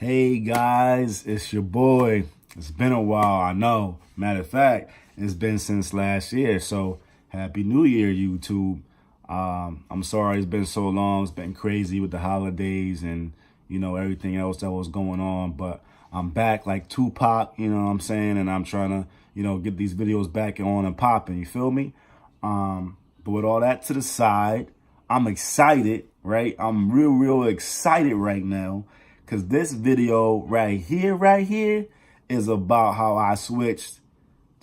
Hey guys, it's your boy. It's been a while, I know. Matter of fact, it's been since last year. So happy New Year, YouTube. I'm sorry it's been so long. It's been crazy with the holidays and everything else that was going on. But I'm back like Tupac, you know what I'm saying? And I'm trying to, get these videos back on and popping. You feel me? But with all that to the side, I'm excited, right? I'm real excited right now. Because this video right here is about how I switched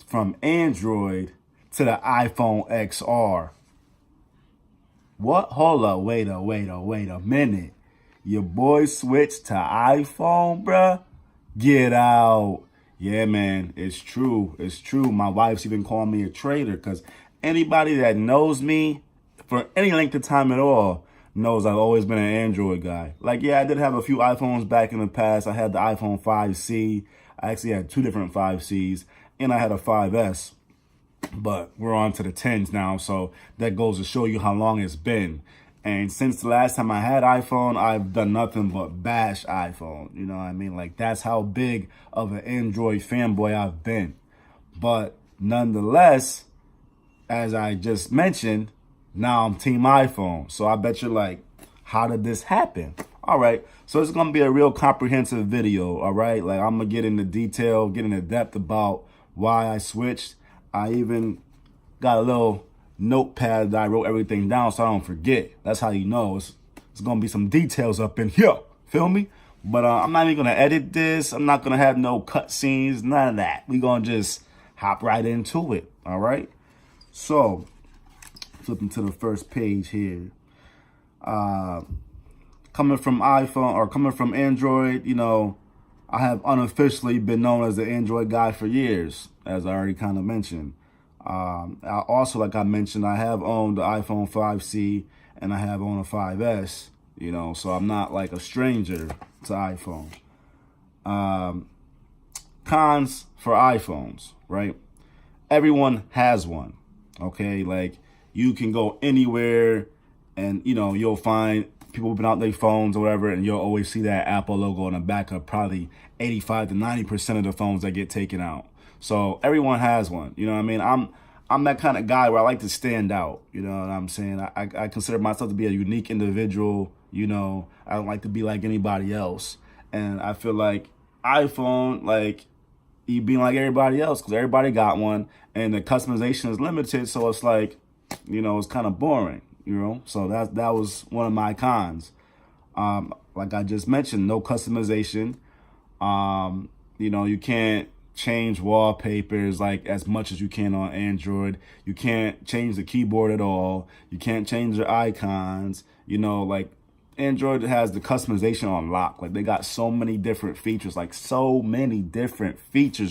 from Android to the iPhone XR. What? Hold up. Wait a minute. Your boy switched to iPhone, bruh? Get out. Yeah, man. It's true. It's true. My wife's even calling me a traitor because anybody that knows me for any length of time at all knows I've always been an Android guy. Like, yeah, I did have a few iPhones back in the past. I had the iPhone 5C. I actually had two different 5Cs, and I had a 5S. But we're on to the 10s now, so that goes to show you how long it's been. And since the last time I had iPhone, I've done nothing but bash iPhone. You know what I mean? Like, that's how big of an Android fanboy I've been. But nonetheless, as I just mentioned, now I'm team iPhone. So I bet you're like, how did this happen? All right. So it's going to be a real comprehensive video. All right. Like, I'm going to get into detail, get into depth about why I switched. I even got a little notepad that I wrote everything down so I don't forget. That's how you know it's going to be some details up in here. Feel me? But I'm not even going to edit this. I'm not going to have no cut scenes, none of that. We're going to just hop right into it. All right. So flipping to the first page here. Coming from iPhone or coming from Android, I have unofficially been known as the Android guy for years, as I already kind of mentioned. I also, like I mentioned, I have owned the iPhone 5C and I have owned a 5S, so I'm not like a stranger to iPhone. Cons for iPhones, right? Everyone has one, okay? Like, you can go anywhere and, you'll find people whipping out their phones or whatever, and you'll always see that Apple logo on the back of probably 85 to 90% of the phones that get taken out. So everyone has one. You know what I mean? I'm that kind of guy where I like to stand out. You know what I'm saying? I consider myself to be a unique individual. I don't like to be like anybody else. And I feel like iPhone, like, you being like everybody else because everybody got one and the customization is limited. So it's like, it's kind of boring, So that was one of my cons. Like I just mentioned, no customization. You can't change wallpapers like as much as you can on Android. You can't change the keyboard at all. You can't change your icons. Like Android has the customization on lock. Like, they got so many different features,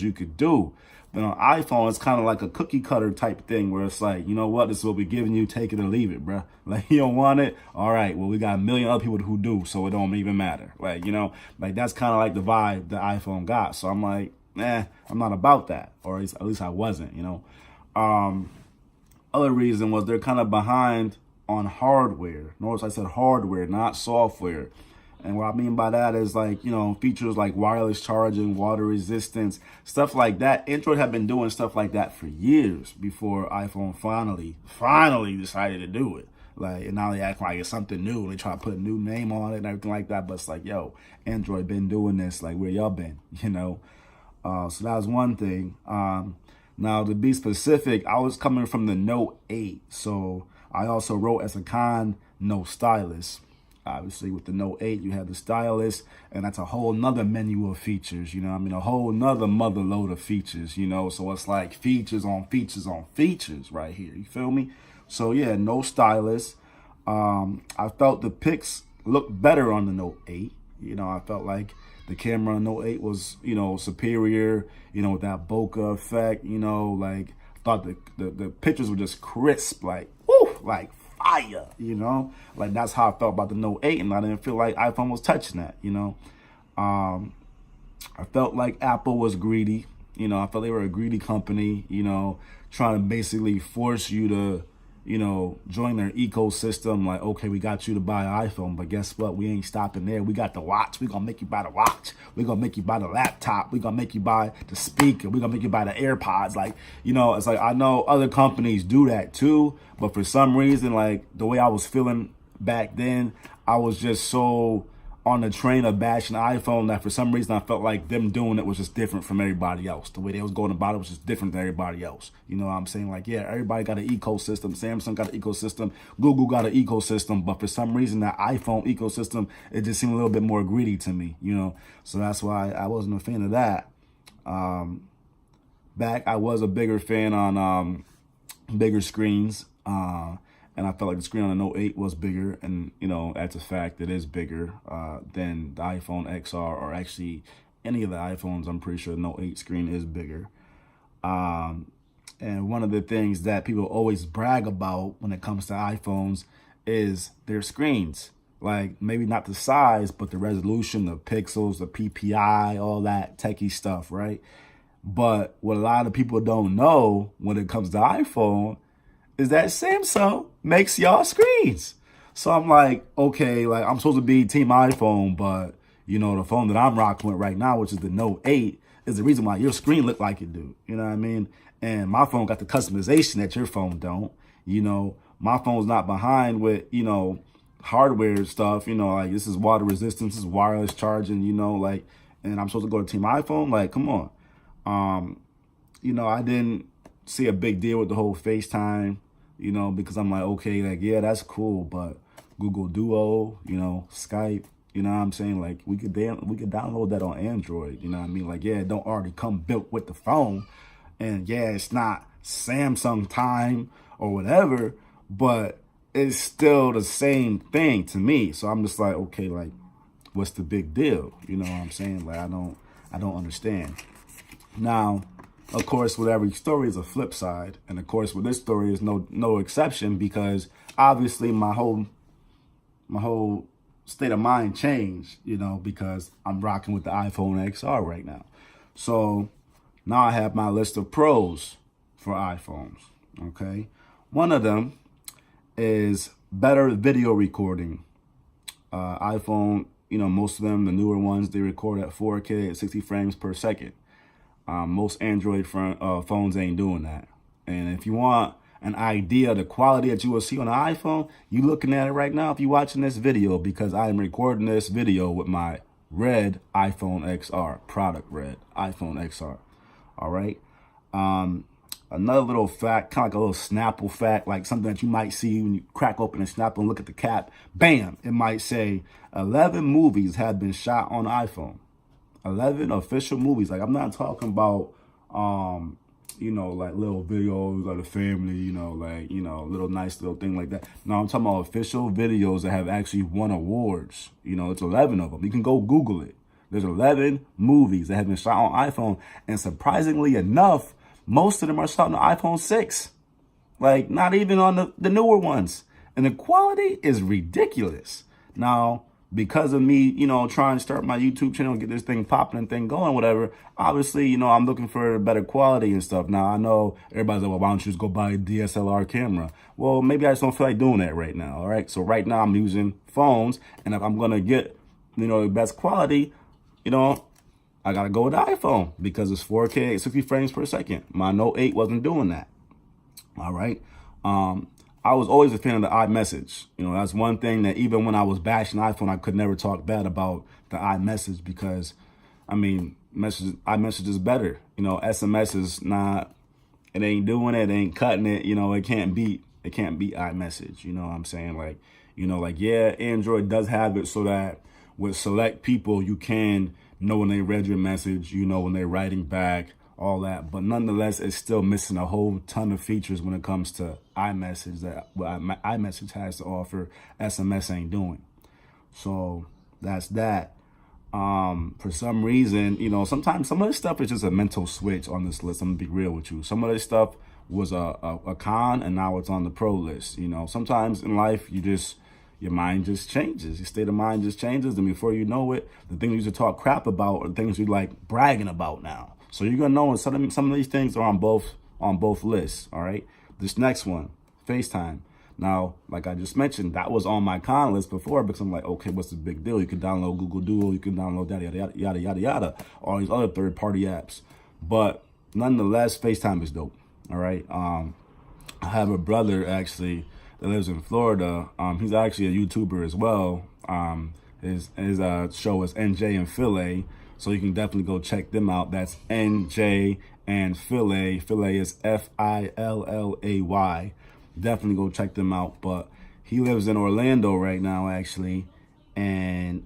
you could do. But on iPhone, it's kind of like a cookie cutter type thing where it's like, you know what, this is what we're giving you, take it or leave it, bro. Like, you don't want it? All right, well, we got a million other people who do, so it don't even matter. Like, like that's kind of like the vibe the iPhone got. So I'm like, I'm not about that, or at least I wasn't, Other reason was they're kind of behind on hardware. Notice I said hardware, not software. And what I mean by that is like, features like wireless charging, water resistance, stuff like that. Android had been doing stuff like that for years before iPhone finally decided to do it. Like, and now they act like it's something new. And they try to put a new name on it and everything like that. But it's like, yo, Android been doing this. Like, where y'all been, So that was one thing. Now, to be specific, I was coming from the Note 8. So I also wrote as a con, no stylus. Obviously, with the Note 8, you have the stylus, and that's a whole nother menu of features, a whole nother mother load of features, so it's like features on features on features right here, you feel me? So yeah, no stylus. I felt the pics looked better on the Note 8. I felt like the camera on Note 8 was, superior, with that bokeh effect, like, thought the pictures were just crisp, like, woo, like fire, like that's how I felt about the Note 8, and I didn't feel like iPhone was touching that, I felt like Apple was greedy, I felt they were a greedy company, trying to basically force you to, join their ecosystem. Like, okay, we got you to buy an iPhone, but guess what? We ain't stopping there. We got the watch. We gonna make you buy the watch. We gonna make you buy the laptop. We gonna make you buy the speaker. We gonna make you buy the AirPods. Like, it's like, I know other companies do that too, but for some reason, like the way I was feeling back then, I was just so on the train of bashing iPhone that for some reason I felt like them doing it was just different from everybody else. The way they was going about it was just different than everybody else. You know what I'm saying? Like, yeah, everybody got an ecosystem. Samsung got an ecosystem. Google got an ecosystem. But for some reason, that iPhone ecosystem, it just seemed a little bit more greedy to me, So that's why I wasn't a fan of that. Back, I was a bigger fan on bigger screens. And I felt like the screen on the Note 8 was bigger. And, that's a fact. It is bigger than the iPhone XR, or actually any of the iPhones. I'm pretty sure the Note 8 screen is bigger. And one of the things that people always brag about when it comes to iPhones is their screens. Like, maybe not the size, but the resolution, the pixels, the PPI, all that techie stuff, right? But what a lot of people don't know when it comes to iPhone is that Samsung makes y'all screens. So I'm like, okay, like I'm supposed to be team iPhone, but the phone that I'm rocking with right now, which is the Note 8, is the reason why your screen look like it do. You know what I mean? And my phone got the customization that your phone don't. My phone's not behind with, hardware stuff, like this is water resistance, this is wireless charging, and I'm supposed to go to team iPhone. Like, come on. I didn't see a big deal with the whole FaceTime, because I'm like, okay, like, yeah, that's cool, but Google Duo, Skype, what I'm saying? Like, we could download that on Android, you know what I mean? Like, yeah, it don't already come built with the phone, and yeah, it's not Samsung time or whatever, but it's still the same thing to me. So I'm just like, okay, like, what's the big deal? You know what I'm saying? Like, I don't understand. Now, of course, with every story is a flip side. And of course, with this story is no exception, because obviously my whole state of mind changed, because I'm rocking with the iPhone XR right now. So now I have my list of pros for iPhones, okay? One of them is better video recording. iPhone, most of them, the newer ones, they record at 4K at 60 frames per second. Most Android phones ain't doing that. And if you want an idea of the quality that you will see on an iPhone, you looking at it right now if you're watching this video, because I am recording this video with my red iPhone XR, product red iPhone XR. All right. Another little fact, kind of like a little Snapple fact, like something that you might see when you crack open a Snapple and look at the cap. Bam! It might say 11 movies have been shot on iPhone. 11 official movies. Like, I'm not talking about, like little videos of the family, little nice little thing like that. No, I'm talking about official videos that have actually won awards. It's 11 of them. You can go Google it. There's 11 movies that have been shot on iPhone. And surprisingly enough, most of them are shot on the iPhone 6. Like, not even on the newer ones. And the quality is ridiculous. Now, because of me, trying to start my YouTube channel, get this thing popping and thing going, whatever, obviously, I'm looking for better quality and stuff. Now, I know everybody's like, well, why don't you just go buy a DSLR camera? Well, maybe I just don't feel like doing that right now, all right? So right now, I'm using phones, and if I'm going to get, the best quality, I got to go with the iPhone, because it's 4K, 60 frames per second. My Note 8 wasn't doing that, all right? I was always a fan of the iMessage. That's one thing that even when I was bashing iPhone, I could never talk bad about the iMessage, because, iMessage is better. SMS is not, it ain't doing it, ain't cutting it. It can't beat iMessage. You know what I'm saying? Like, yeah, Android does have it so that with select people, you can know when they read your message, when they're writing back, all that. But nonetheless, it's still missing a whole ton of features when it comes to iMessage that iMessage has to offer, SMS ain't doing. So that's that. For some reason, sometimes some of this stuff is just a mental switch on this list. I'm gonna be real with you. Some of this stuff was a con, and now it's on the pro list. Sometimes in life, your mind just changes. Your state of mind just changes. And before you know it, the things you used to talk crap about are the things you like bragging about now. So you're gonna know some of these things are on both lists. All right. This next one, FaceTime. Now, like I just mentioned, that was on my con list before because I'm like, okay, what's the big deal? You can download Google Duo, you can download yada, yada, yada, yada, yada, all these other third-party apps. But nonetheless, FaceTime is dope, all right? I have a brother, actually, that lives in Florida. He's actually a YouTuber as well. His show is NJ and Philly, so you can definitely go check them out. That's NJ and Philly. Philly is Fillay. Definitely go check them out. But he lives in Orlando right now, actually, and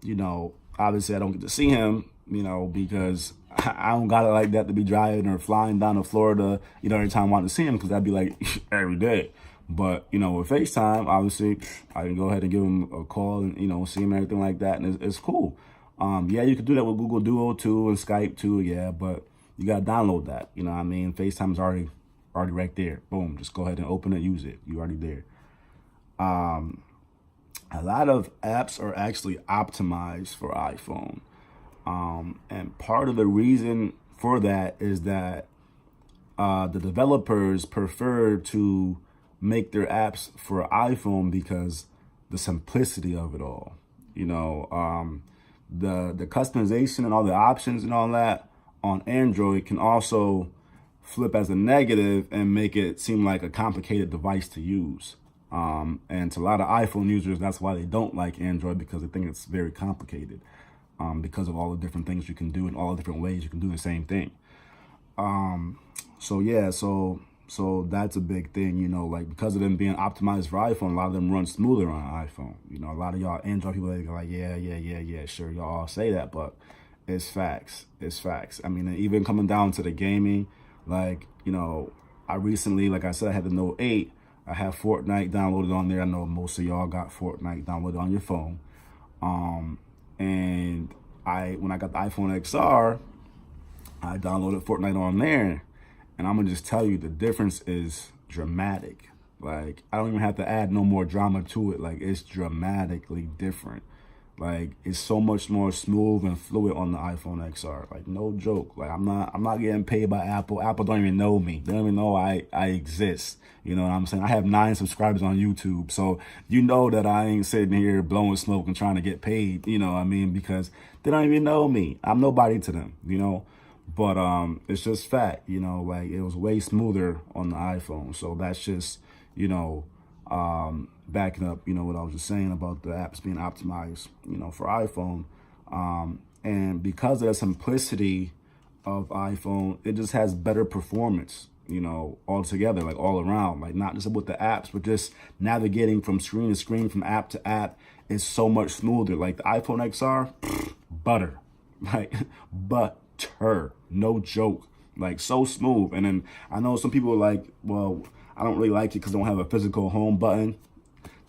you know, obviously I don't get to see him, you know, because I don't got it like that to be driving or flying down to Florida, you know, every time I want to see him, because that'd be like every day. But, you know, with FaceTime, obviously, I can go ahead and give him a call and, you know, see him and everything like that. And it's cool. Yeah, you can do that with Google Duo too and Skype too. Yeah, but you got to download that. You know what I mean? FaceTime's already right there. Boom. Just go ahead and open it, use it. You're already there. A lot of apps are actually optimized for iPhone. And part of the reason for that is that the developers prefer to make their apps for iPhone because the simplicity of it all, you know, the customization and all the options and all that on Android can also flip as a negative and make it seem like a complicated device to use. And to a lot of iPhone users, that's why they don't like Android, because they think it's very complicated, because of all the different things you can do and all the different ways you can do the same thing. So yeah, so that's a big thing, you know, like because of them being optimized for iPhone, a lot of them run smoother on iPhone. You know, a lot of y'all Android people, they're like, yeah, sure, y'all all say that, but it's facts. It's facts. I mean, even coming down to the gaming, like, you know, I recently, like I said, I had the Note 8. I have Fortnite downloaded on there. I know most of y'all got Fortnite downloaded on your phone. And when I got the iPhone XR, I downloaded Fortnite on there. And I'm going to just tell you, the difference is dramatic. Like, I don't even have to add no more drama to it. Like, it's dramatically different. Like, it's so much more smooth and fluid on the iPhone XR. Like, no joke. Like, I'm not getting paid by Apple. Apple don't even know me. They don't even know I exist. You know what I'm saying? I have 9 subscribers on YouTube. So, you know that I ain't sitting here blowing smoke and trying to get paid. You know what I mean? Because they don't even know me. I'm nobody to them, you know? But it's just fact, you know, like it was way smoother on the iPhone. So that's just, you know, backing up, you know, what I was just saying about the apps being optimized, you know, for iPhone. And because of the simplicity of iPhone, it just has better performance, you know, altogether, like all around, like not just with the apps, but just navigating from screen to screen, from app to app is so much smoother. Like the iPhone XR, butter, like no joke, like so smooth. And then I know some people are like, well, I don't really like it because I don't have a physical home button.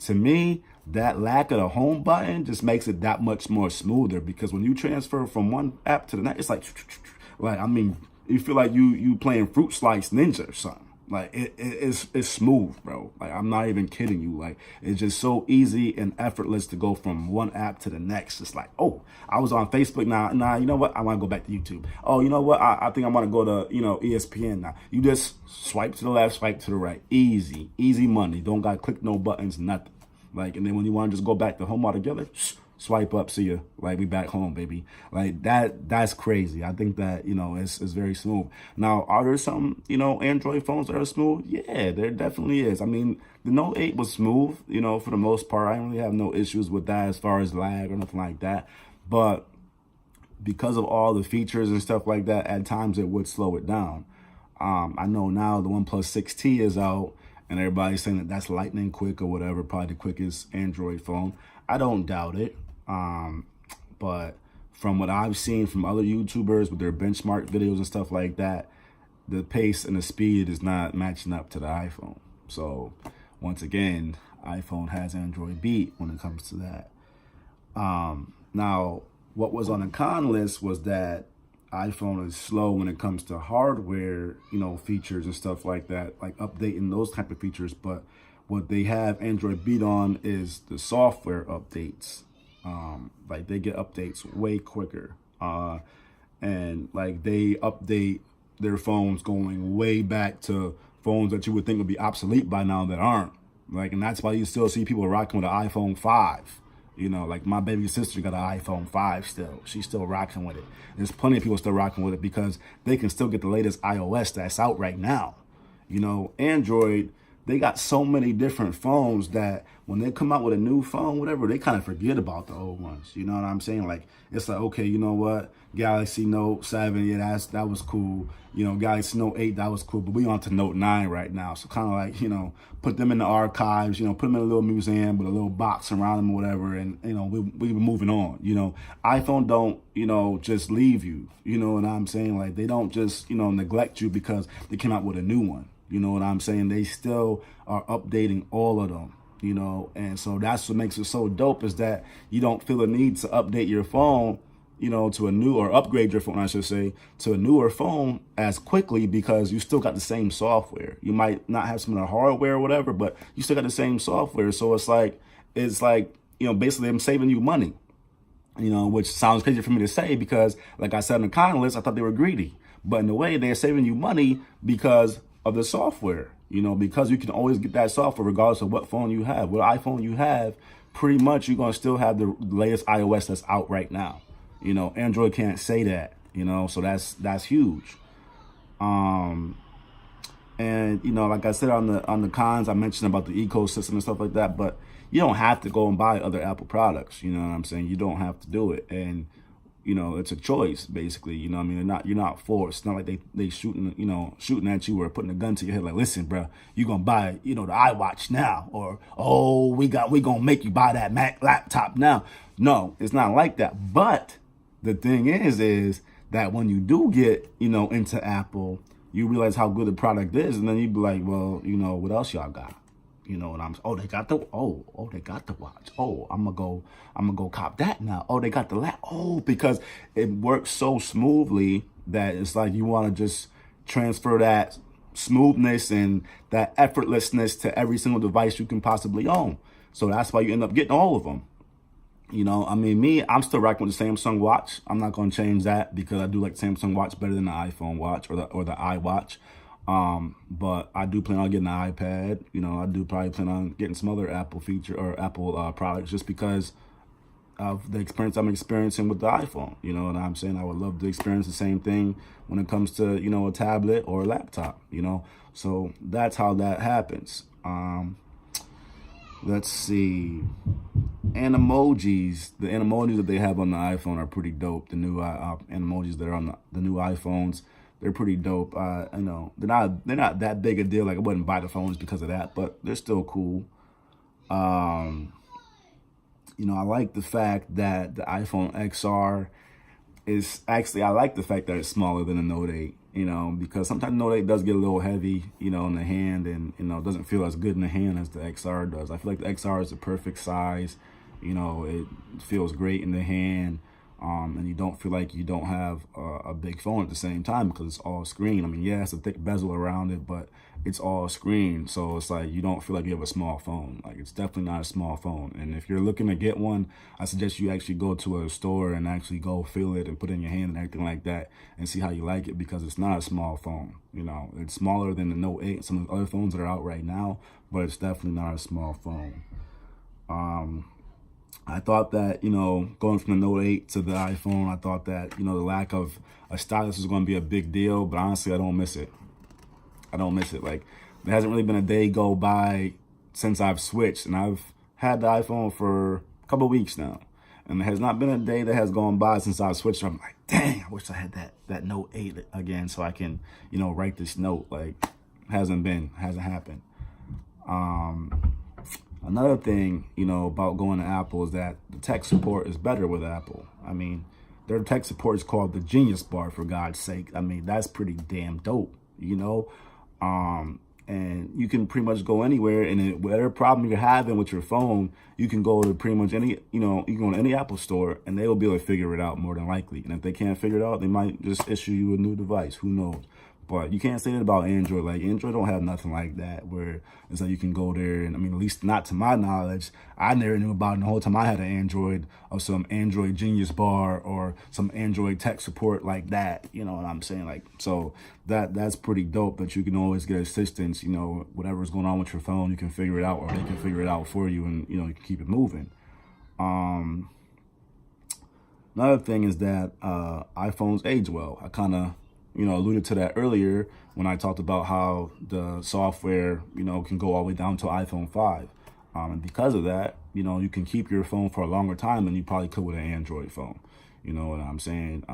To me, that lack of the home button just makes it that much more smoother, because when you transfer from one app to the next, it's like I mean, you feel like you playing Fruit Slice Ninja or something. Like it's smooth, bro. Like I'm not even kidding you. Like it's just so easy and effortless to go from one app to the next. It's like, oh, I was on Facebook now. Nah, you know what? I want to go back to YouTube. Oh, you know what? I think I want to go to, you know, ESPN now. You just swipe to the left, swipe to the right. Easy money. Don't got to click no buttons, nothing. Like, and then when you want to just go back to home altogether, swipe up, see you. Like, we back home, baby. Like, that's crazy. I think that, you know, it's very smooth. Now, are there some, you know, Android phones that are smooth? Yeah, there definitely is. I mean, the Note 8 was smooth, you know, for the most part. I don't really have no issues with that as far as lag or nothing like that. But because of all the features and stuff like that, at times it would slow it down. I know now the OnePlus 6T is out, and everybody's saying that that's lightning quick or whatever, probably the quickest Android phone. I don't doubt it. But from what I've seen from other YouTubers with their benchmark videos and stuff like that, the pace and the speed is not matching up to the iPhone. So once again, iPhone has Android beat when it comes to that. Now, what was on the con list was that iPhone is slow when it comes to hardware, you know, features and stuff like that, like updating those type of features. But what they have Android beat on is the software updates. Like they get updates way quicker. And like they update their phones going way back to phones that you would think would be obsolete by now that aren't. Like, and that's why you still see people rocking with an iPhone 5. You know, like my baby sister got an iPhone 5 still. She's still rocking with it. There's plenty of people still rocking with it because they can still get the latest iOS that's out right now. You know, Android, they got so many different phones that when they come out with a new phone, whatever, they kind of forget about the old ones. You know what I'm saying? Like, it's like, okay, you know what? Galaxy Note 7, yeah, that was cool. You know, Galaxy Note 8, that was cool. But we on to Note 9 right now. So kind of like, you know, put them in the archives, you know, put them in a little museum with a little box around them or whatever. And, you know, we were moving on. You know, iPhone don't, you know, just leave you. You know what I'm saying? Like, they don't just, you know, neglect you because they came out with a new one. You know what I'm saying? They still are updating all of them, you know? And so that's what makes it so dope is that you don't feel the need to update your phone, you know, to a new, or upgrade your phone, I should say, to a newer phone as quickly because you still got the same software. You might not have some of the hardware or whatever, but you still got the same software. So it's like, you know, basically I'm saving you money, you know, which sounds crazy for me to say because like I said in the comment list, I thought they were greedy, but in a way they're saving you money because of the software, you know, because you can always get that software regardless of what phone you have. What iPhone you have, pretty much you're going to still have the latest iOS that's out right now. You know, Android can't say that, you know, so that's huge. And, you know, like I said on the cons, I mentioned about the ecosystem and stuff like that, but you don't have to go and buy other Apple products. You know what I'm saying? You don't have to do it. And, you know, it's a choice, basically. You know what I mean? You're not forced. It's not like they shooting at you or putting a gun to your head like, listen, bro, you're going to buy, you know, the iWatch now. Or, oh, we going to make you buy that Mac laptop now. No, it's not like that. But the thing is that when you do get, you know, into Apple, you realize how good the product is. And then you be like, well, you know, what else y'all got? You know, and they got the watch. Oh, I'm gonna go cop that now. Oh, they got the lap. Oh, because it works so smoothly that it's like you want to just transfer that smoothness and that effortlessness to every single device you can possibly own. So that's why you end up getting all of them. You know, I mean, I'm still rocking with the Samsung watch. I'm not gonna change that because I do like the Samsung watch better than the iPhone watch or the iWatch. But I do plan on getting an iPad. You know, I do probably plan on getting some other Apple feature or Apple products just because of the experience I'm experiencing with the iPhone. You know what I'm saying? I would love to experience the same thing when it comes to, you know, a tablet or a laptop, you know? So that's how that happens. Let's see. Animojis. The animojis that they have on the iPhone are pretty dope. The new animojis that are on the new iPhones, they're pretty dope. I know they're not that big a deal. Like I wouldn't buy the phones because of that, but they're still cool. You know, I like the fact that the iPhone XR is actually, I like the fact that it's smaller than the Note 8, you know, because sometimes the Note 8 does get a little heavy, you know, in the hand and, you know, it doesn't feel as good in the hand as the XR does. I feel like the XR is the perfect size, you know, it feels great in the hand. And you don't feel like you don't have a big phone at the same time because it's all screen. I mean, yeah, it's a thick bezel around it, but it's all screen. So it's like you don't feel like you have a small phone. Like it's definitely not a small phone. And if you're looking to get one, I suggest you actually go to a store and actually go feel it and put it in your hand and everything like that and see how you like it because it's not a small phone. You know, it's smaller than the Note 8 and some of the other phones that are out right now, but it's definitely not a small phone. I thought that, you know, going from the Note 8 to the iPhone, I thought that, you know, the lack of a stylus was going to be a big deal. But honestly, I don't miss it. I don't miss it. Like, there hasn't really been a day go by since I've switched. And I've had the iPhone for a couple of weeks now. And there has not been a day that has gone by since I've switched. I'm like, dang, I wish I had that Note 8 again so I can, you know, write this note. Like, hasn't happened. Another thing, you know, about going to Apple is that the tech support is better with Apple. I mean, their tech support is called the Genius Bar, for God's sake. I mean, that's pretty damn dope, you know? And you can pretty much go anywhere, and whatever problem you're having with your phone, you can go to pretty much any, you know, you can go to any Apple store, and they will be able to figure it out more than likely. And if they can't figure it out, they might just issue you a new device. Who knows? But you can't say that about Android. Like, Android don't have nothing like that where it's like you can go there and, I mean, at least not to my knowledge, I never knew about it the whole time I had an Android, of some Android Genius Bar or some Android tech support like that. You know what I'm saying? Like, so that's pretty dope that you can always get assistance. You know, whatever's going on with your phone, you can figure it out, or they can figure it out for you, and, you know, you can keep it moving. Another thing is that iPhones age well. I kind of, you know, alluded to that earlier when I talked about how the software, you know, can go all the way down to iPhone 5. And because of that, you know, you can keep your phone for a longer time than you probably could with an Android phone. You know what I'm saying?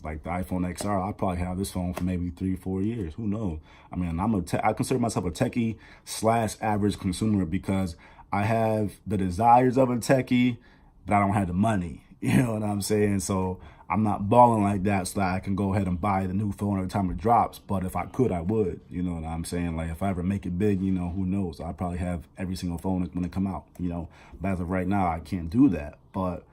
Like the iPhone XR, I probably have this phone for maybe 3-4 years. Who knows? I mean, I consider myself a techie / average consumer because I have the desires of a techie, but I don't have the money. You know what I'm saying? So I'm not balling like that so that I can go ahead and buy the new phone every time it drops. But if I could, I would. You know what I'm saying? Like, if I ever make it big, you know, who knows? I'll probably have every single phone when it come out, you know. But as of right now, I can't do that. But,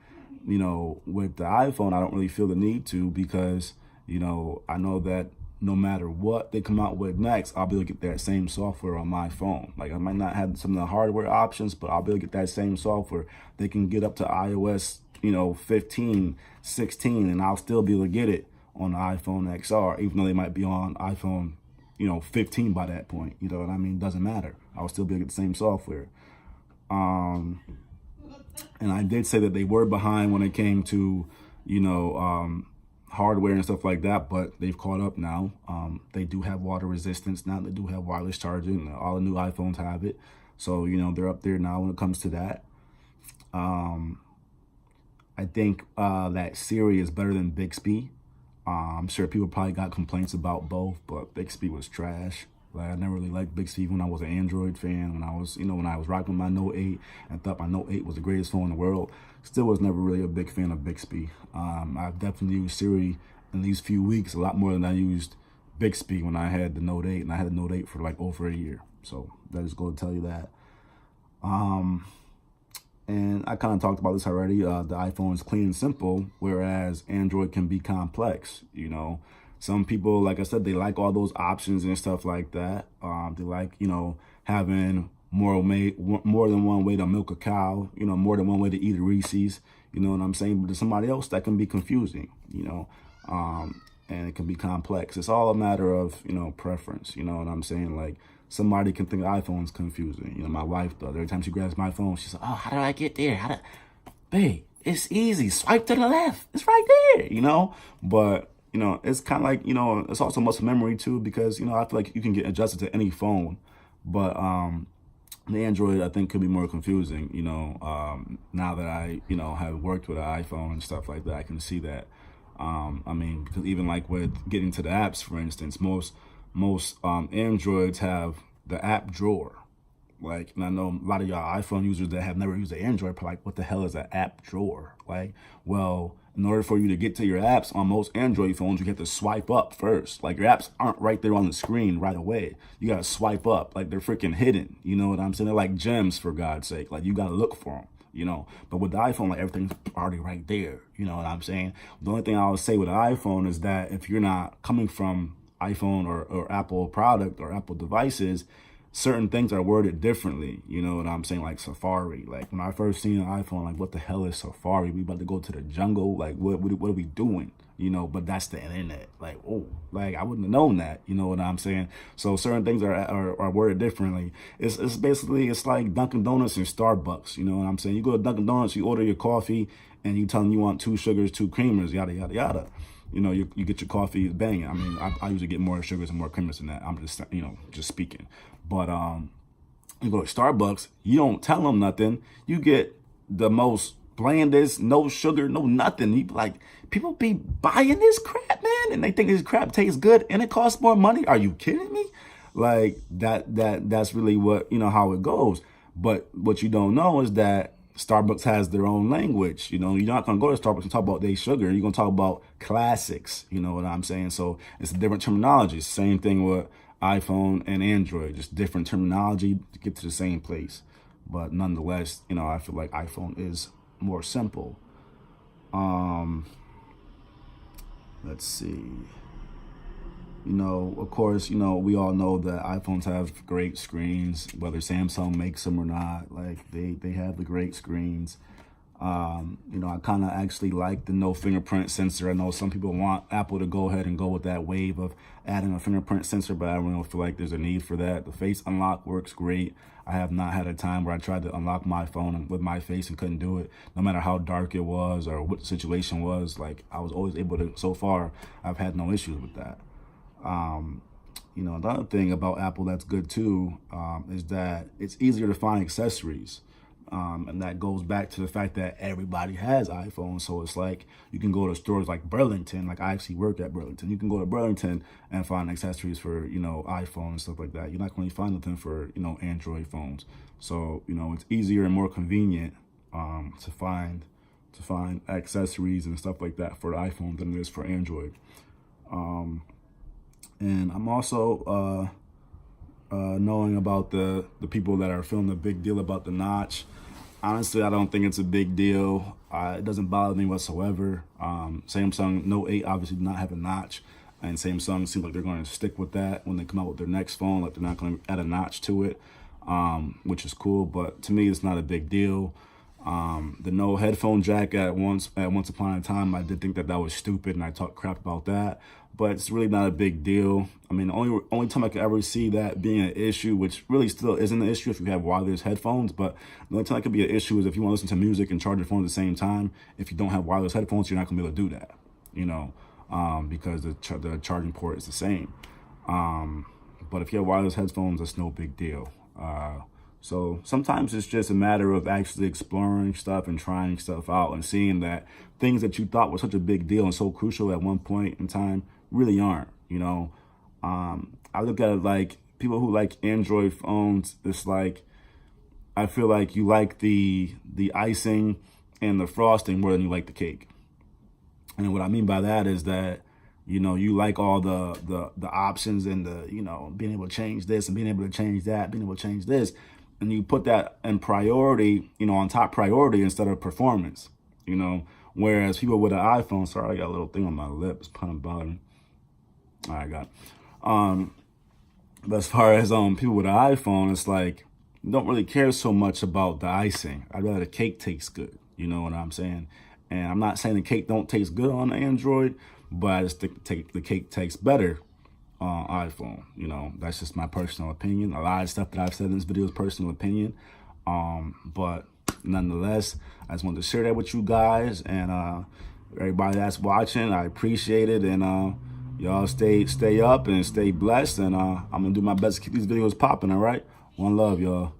you know, with the iPhone, I don't really feel the need to because, you know, I know that no matter what they come out with next, I'll be able to get that same software on my phone. Like, I might not have some of the hardware options, but I'll be able to get that same software. They can get up to iOS, you know, 15, 16, and I'll still be able to get it on the iPhone XR, even though they might be on iPhone, you know, 15 by that point. You know what I mean? Doesn't matter. I'll still be able to get the same software. And I did say that they were behind when it came to, you know, hardware and stuff like that, but they've caught up now. They do have water resistance now. They do have wireless charging. All the new iPhones have it. So, you know, they're up there now when it comes to that. I think that Siri is better than Bixby. I'm sure people probably got complaints about both, but Bixby was trash. Like, I never really liked Bixby when I was an Android fan. When I was, you know, when I was rocking my Note 8 and thought my Note 8 was the greatest phone in the world, still was never really a big fan of Bixby. I've definitely used Siri in these few weeks a lot more than I used Bixby when I had the Note 8, and I had the Note 8 for like over a year. So that is going to tell you that. And I kind of talked about this already. The iPhone is clean and simple, whereas Android can be complex. You know, some people, like I said, they like all those options and stuff like that. They like, you know, having more than one way to milk a cow, you know, more than one way to eat a Reese's. You know what I'm saying? But to somebody else, that can be confusing, you know, and it can be complex. It's all a matter of, you know, preference. You know what I'm saying? Like, somebody can think iPhone's confusing. You know, my wife does. Every time she grabs my phone, she's like, oh, how do I get there? Babe, it's easy. Swipe to the left. It's right there, you know? But, you know, it's kind of like, you know, it's also muscle memory too, because, you know, I feel like you can get adjusted to any phone. But the Android, I think, could be more confusing, you know, now that I, you know, have worked with an iPhone and stuff like that. I can see that. I mean, because even like with getting to the apps, for instance, most Androids have the app drawer. Like, and I know a lot of y'all iPhone users that have never used an Android are like, what the hell is an app drawer? Like, well, in order for you to get to your apps on most Android phones, you have to swipe up first. Like, your apps aren't right there on the screen right away. You got to swipe up. Like, they're freaking hidden. You know what I'm saying? They're like gems, for God's sake. Like, you got to look for them, you know? But with the iPhone, like, everything's already right there. You know what I'm saying? The only thing I would say with an iPhone is that if you're not coming from iPhone or Apple product or Apple devices, certain things are worded differently. You know what I'm saying? Like Safari. Like, when I first seen an iPhone, like, what the hell is Safari? We about to go to the jungle? Like, what are we doing? You know, but that's the internet. Like, oh, like, I wouldn't have known that. You know what I'm saying? So certain things are worded differently. It's basically, it's like Dunkin' Donuts and Starbucks. You know what I'm saying? You go to Dunkin' Donuts, you order your coffee, and you tell them you want 2 sugars, 2 creamers, yada, yada, yada. You know, you get your coffee banging. I mean, I usually get more sugars and more creamers than that. I'm just, you know, just speaking. But you go to Starbucks, you don't tell them nothing. You get the most blandest, no sugar, no nothing. You like, people be buying this crap, man, and they think this crap tastes good and it costs more money. Are you kidding me? Like, that's really what, you know, how it goes. But what you don't know is that Starbucks has their own language. You know, you're not going to go to Starbucks and talk about their sugar. You're going to talk about classics. You know what I'm saying? So it's a different terminology. Same thing with iPhone and Android. Just different terminology to get to the same place. But nonetheless, you know, I feel like iPhone is more simple. Let's see. Of course, we all know that iPhones have great screens, whether Samsung makes them or not. Like they have the great screens. I kind of actually like the no fingerprint sensor. I know some people want Apple to go ahead and go with that wave of adding a fingerprint sensor, but I don't really feel like there's a need for that. The face unlock works great. I have not had a time where I tried to unlock my phone with my face and couldn't do it, no matter how dark it was or what the situation was. Like I was always able to, so far, I've had no issues with that. The other thing about Apple that's good too is that it's easier to find accessories. And that goes back to the fact that everybody has iPhones. So it's like you can go to stores like Burlington. Like I actually work at Burlington. You can go to Burlington and find accessories for, iPhone and stuff like that. You're not going to find nothing for, Android phones. So, it's easier and more convenient to find accessories and stuff like that for the iPhone than it is for Android. And I'm also knowing about the people that are feeling a big deal about the notch. Honestly, I don't think it's a big deal. It doesn't bother me whatsoever. Samsung Note 8 obviously did not have a notch, and Samsung seems like they're going to stick with that when they come out with their next phone. Like they're not going to add a notch to it, which is cool. But to me, it's not a big deal. The no headphone jack at once upon a time, I did think that was stupid, and I talked crap about that. But it's really not a big deal. I mean, the only time I could ever see that being an issue, which really still isn't an issue if you have wireless headphones, but the only time it could be an issue is if you want to listen to music and charge your phone at the same time. If you don't have wireless headphones, you're not gonna be able to do that, because the charging port is the same. But if you have wireless headphones, that's no big deal. So sometimes it's just a matter of actually exploring stuff and trying stuff out and seeing that things that you thought were such a big deal and so crucial at one point in time really aren't, I look at it like people who like Android phones, it's like, I feel like you like the icing and the frosting more than you like the cake. And what I mean by that is that, you like all the options and being able to change this and being able to change that, being able to change this. And you put that in priority, on top priority instead of performance, whereas people with an iPhone, sorry, I got a little thing on my lip, it's kind of bothering me. All right, got it. But as far as people with an iPhone, it's like, don't really care so much about the icing. I'd rather the cake tastes good, you know what I'm saying? And I'm not saying the cake don't taste good on Android, but I just think the cake tastes better on iPhone. That's just my personal opinion. A lot of stuff that I've said in this video is personal opinion. But nonetheless, I just wanted to share that with you guys, and everybody that's watching, I appreciate it. And y'all stay up and stay blessed, and I'm gonna do my best to keep these videos popping. All right, one love, y'all.